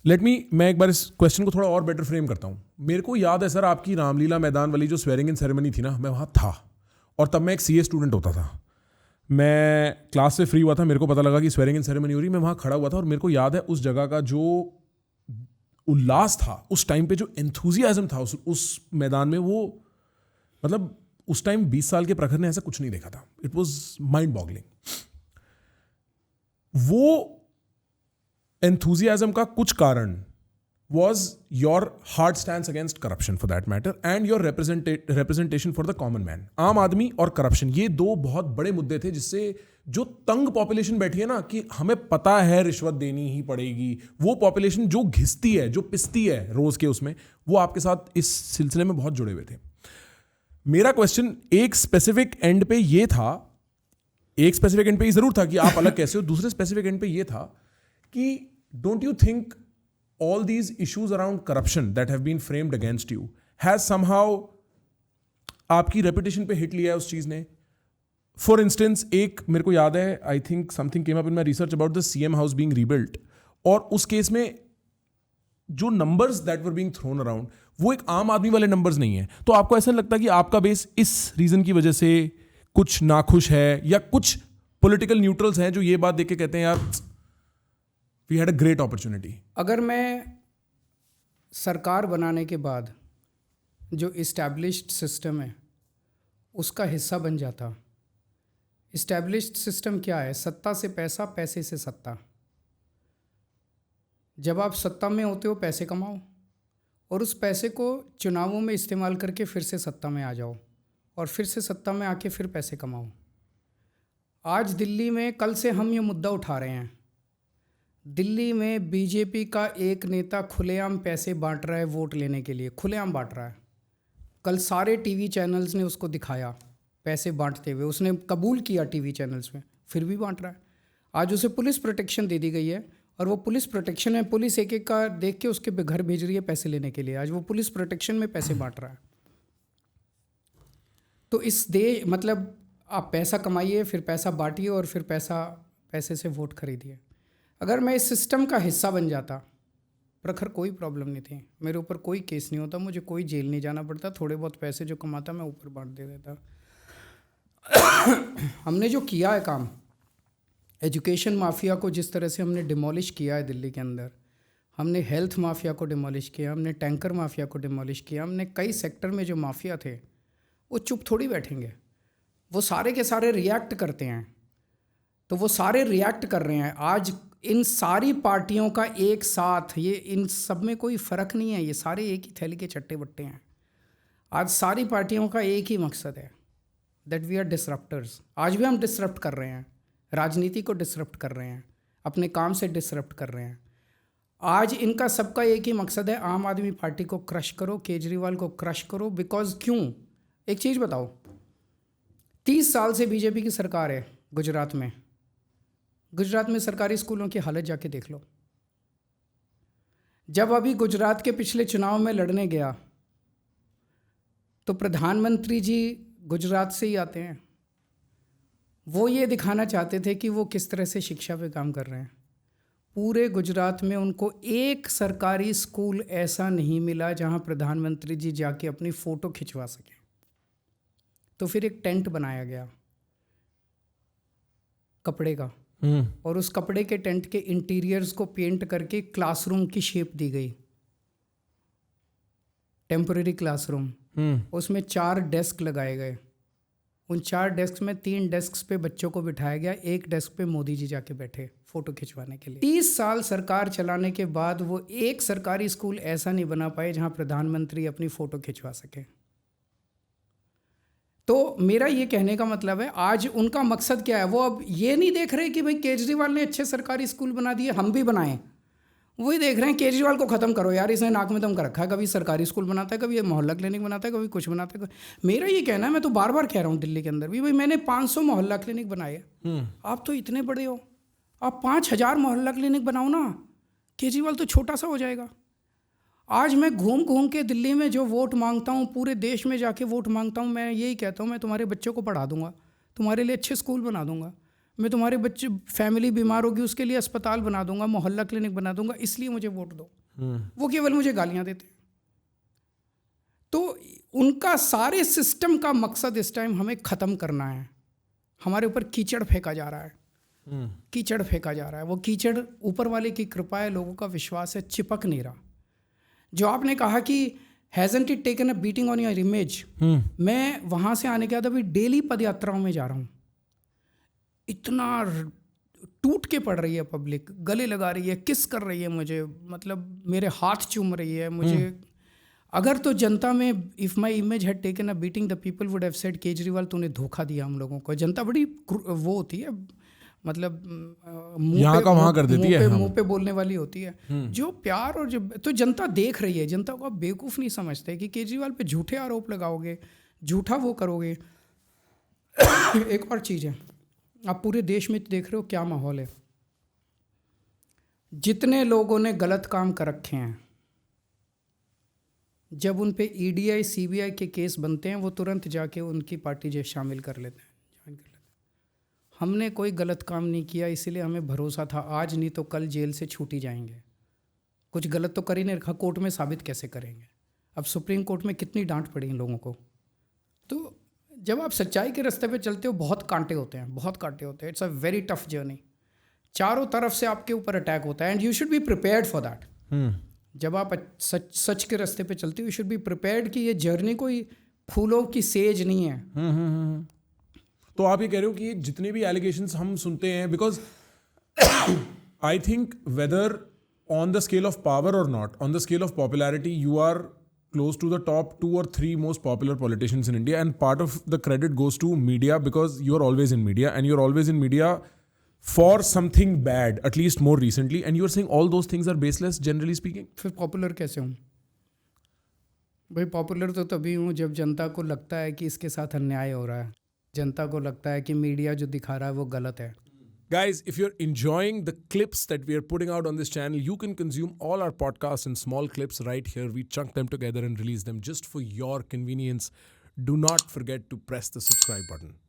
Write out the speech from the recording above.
मैं एक बार इस क्वेश्चन को थोड़ा और बेटर फ्रेम करता हूँ. मेरे को याद है सर आपकी रामलीला मैदान वाली जो स्वेरिंग इन सेरेमनी थी ना, मैं वहाँ था और तब मैं एक सीए स्टूडेंट होता था. मैं क्लास से फ्री हुआ था, मेरे को पता लगा कि स्वेरिंग इन सेरेमनी हो रही, मैं वहाँ खड़ा हुआ था और मेरे को याद है उस जगह का जो उल्लास था उस टाइम पे, जो एंथुजियाज्म था उस मैदान में, वो मतलब उस टाइम 20 साल के प्रखर ने ऐसा कुछ नहीं देखा था. It was mind boggling. वो एंथुजियाज्म का कुछ कारण was your hard stance against corruption for that matter and your representation for the common man. आम आदमी और करप्शन, ये दो बहुत बड़े मुद्दे थे जिससे जो तंग पॉपुलेशन बैठी है ना कि हमें पता है रिश्वत देनी ही पड़ेगी, वो पॉपुलेशन जो घिसती है, जो पिसती है रोज के उसमें, वो आपके साथ इस सिलसिले में बहुत जुड़े हुए थे. मेरा क्वेश्चन एक स्पेसिफिक एंड पे ये था, एक स्पेसिफिक एंड पे ये जरूर था कि आप अलग कैसे हो, दूसरे स्पेसिफिक एंड पे ये था कि don't you think all these issues around corruption that have been framed against you has somehow आपकी reputation पे hit लिया है उस चीज ने. For instance, एक मेरे को याद है, I think something came up in my research about the CM house being rebuilt, और उस केस में जो numbers that were being thrown around वो एक आम आदमी वाले numbers नहीं है. तो आपको ऐसा नहीं लगता कि आपका बेस इस रीजन की वजह से कुछ नाखुश है, या कुछ political neutrals हैं जो ये बात देख के कहते हैं यार We had a great opportunity? अगर मैं सरकार बनाने के बाद जो इस्टेब्लिश्ड सिस्टम है उसका हिस्सा बन जाता. इस्टेब्लिश्ड सिस्टम क्या है? सत्ता से पैसा, पैसे से सत्ता. जब आप सत्ता में होते हो पैसे कमाओ और उस पैसे को चुनावों में इस्तेमाल करके फिर से सत्ता में आ जाओ और फिर से सत्ता में आके फिर पैसे कमाओ. आज दिल्ली में कल से हम ये मुद्दा उठा रहे हैं. दिल्ली में बीजेपी का एक नेता खुलेआम पैसे बांट रहा है वोट लेने के लिए, खुलेआम बांट रहा है. कल सारे टीवी चैनल्स ने उसको दिखाया पैसे बांटते हुए, उसने कबूल किया टीवी चैनल्स में, फिर भी बांट रहा है. आज उसे पुलिस प्रोटेक्शन दे दी गई है और वो पुलिस प्रोटेक्शन है, पुलिस एक एक का देख के उसके घर भेज रही है पैसे लेने के लिए. आज वो पुलिस प्रोटेक्शन में पैसे बांट रहा है. तो इस मतलब आप पैसा कमाइए, फिर पैसा बांटिए और फिर पैसे से वोट खरीदिए. अगर मैं इस सिस्टम का हिस्सा बन जाता, प्रखर कोई प्रॉब्लम नहीं थी, मेरे ऊपर कोई केस नहीं होता, मुझे कोई जेल नहीं जाना पड़ता, थोड़े बहुत पैसे जो कमाता मैं ऊपर बांट दे देता. हमने जो किया है काम, एजुकेशन माफिया को जिस तरह से हमने डिमोलिश किया है दिल्ली के अंदर, हमने हेल्थ माफिया को डिमोलिश किया, हमने टैंकर माफिया को डिमोलिश किया, हमने कई सेक्टर में जो माफिया थे वो चुप थोड़ी बैठेंगे, वो सारे के सारे रिएक्ट करते हैं. तो वो सारे रिएक्ट कर रहे हैं. आज इन सारी पार्टियों का एक साथ, ये इन सब में कोई फ़र्क नहीं है, ये सारे एक ही थैली के चट्टे बट्टे हैं. आज सारी पार्टियों का एक ही मकसद है, दैट वी आर डिसरप्टर्स. आज भी हम डिसरप्ट कर रहे हैं, राजनीति को डिसरप्ट कर रहे हैं, अपने काम से डिसरप्ट कर रहे हैं. आज इनका सबका एक ही मकसद है, आम आदमी पार्टी को क्रश करो, केजरीवाल को क्रश करो. बिकॉज क्यों? एक चीज़ बताओ, 30 साल से बीजेपी की सरकार है गुजरात में. गुजरात में सरकारी स्कूलों की हालत जाके देख लो. जब अभी गुजरात के पिछले चुनाव में लड़ने गया तो प्रधानमंत्री जी गुजरात से ही आते हैं. वो ये दिखाना चाहते थे कि वो किस तरह से शिक्षा पे काम कर रहे हैं. पूरे गुजरात में उनको एक सरकारी स्कूल ऐसा नहीं मिला जहां प्रधानमंत्री जी जाके अपनी फ़ोटो खिंचवा सकें. तो फिर एक टेंट बनाया गया कपड़े का, और उस कपड़े के टेंट के इंटीरियर्स को पेंट करके क्लासरूम की शेप दी गई, टेम्पररी क्लासरूम. उसमें 4 डेस्क लगाए गए. उन 4 डेस्क में 3 डेस्क पे बच्चों को बिठाया गया, एक डेस्क पे मोदी जी जाके बैठे फ़ोटो खिंचवाने के लिए. 30 साल सरकार चलाने के बाद वो एक सरकारी स्कूल ऐसा नहीं बना पाए जहां प्रधानमंत्री अपनी फ़ोटो खिंचवा सके. तो मेरा ये कहने का मतलब है, आज उनका मकसद क्या है? वो अब ये नहीं देख रहे कि भाई केजरीवाल ने अच्छे सरकारी स्कूल बना दिए, हम भी बनाएं. वही देख रहे हैं केजरीवाल को ख़त्म करो यार, इसने नाक में दम कर रखा है, कभी सरकारी स्कूल बनाता है, कभी मोहल्ला क्लिनिक बनाता है, कभी कुछ बनाता है. मेरा ये कहना है, मैं तो बार बार कह रहा हूँ दिल्ली के अंदर भी, भाई मैंने 500 मोहल्ला क्लिनिक बनाए. आप तो इतने बड़े हो, आप 5000 मोहल्ला क्लिनिक बनाओ ना, केजरीवाल तो छोटा सा हो जाएगा. आज मैं घूम घूम के दिल्ली में जो वोट मांगता हूँ, पूरे देश में जाके वोट मांगता हूँ, मैं यही कहता हूँ मैं तुम्हारे बच्चों को पढ़ा दूंगा, तुम्हारे लिए अच्छे स्कूल बना दूंगा. मैं तुम्हारे बच्चे फैमिली बीमार होगी उसके लिए अस्पताल बना दूंगा, मोहल्ला क्लिनिक बना दूंगा, इसलिए मुझे वोट दो। वो केवल मुझे गालियां देते। तो उनका सारे सिस्टम का मकसद इस टाइम हमें ख़त्म करना है। हमारे ऊपर कीचड़ फेंका जा रहा है, कीचड़ फेंका जा रहा है। वो कीचड़ ऊपर वाले की कृपा है, लोगों का विश्वास है, चिपक नहीं रहा। जो आपने कहा कि hasn't it taken a beating on your image, मैं वहाँ से आने के बाद अभी डेली पद यात्राओं में जा रहा हूँ। इतना टूट के पड़ रही है पब्लिक, गले लगा रही है, किस कर रही है मुझे, मतलब मेरे हाथ चूम रही है मुझे। अगर तो जनता में if my image had taken a beating the people would have said Kejriwal तूने धोखा दिया हम लोगों को। जनता बड़ी वो होती है, मतलब यहाँ का वहाँ कर देती है, मुंह पे बोलने वाली होती है। जो प्यार और जो तो जनता देख रही है, जनता को आप बेवकूफ़ नहीं समझते कि केजरीवाल पे झूठे आरोप लगाओगे, झूठा वो करोगे। एक और चीज़ है, आप पूरे देश में देख रहे हो क्या माहौल है। जितने लोगों ने गलत काम कर रखे हैं, जब उन पे ईडीआई सीबीआई के केस बनते हैं, वो तुरंत जाके उनकी पार्टी जो शामिल कर लेते हैं, ज्वाइन कर लेते हैं। हमने कोई गलत काम नहीं किया, इसीलिए हमें भरोसा था आज नहीं तो कल जेल से छूट ही जाएंगे। कुछ गलत तो कर ही नहीं रखा, कोर्ट में साबित कैसे करेंगे। अब सुप्रीम कोर्ट में कितनी डांट पड़ी इन लोगों को। तो जब आप सच्चाई के रास्ते पे चलते हो, बहुत कांटे होते हैं, बहुत कांटे होते हैं। It's a very tough journey. चारों तरफ से आपके ऊपर अटैक होता है and you should be prepared for that. जब आप सच के रास्ते पे चलते हो, यू शुड बी प्रिपेयर्ड कि ये जर्नी कोई फूलों की सेज नहीं है। तो आप ये कह रहे हो कि जितने भी एलिगेशंस हम सुनते हैं, because I think whether on the scale of power और not, on the scale of popularity, you are close to the top 2 or 3 most popular politicians in India, and part of the credit goes to media because you're always in media, and you're always in media for something bad, at least more recently, and you're saying all those things are baseless, generally speaking. फिर popular कैसे हूँ भाई? Popular तो तभी हूँ जब जनता को लगता है कि इसके साथ अन्याय हो रहा है, जनता को लगता है कि मीडिया जो दिखा रहा है वो गलत है। Guys, if you're enjoying the clips that we are putting out on this channel, you can consume all our podcasts in small clips right here. We chunk them together and release them just for your convenience. Do not forget to press the subscribe button.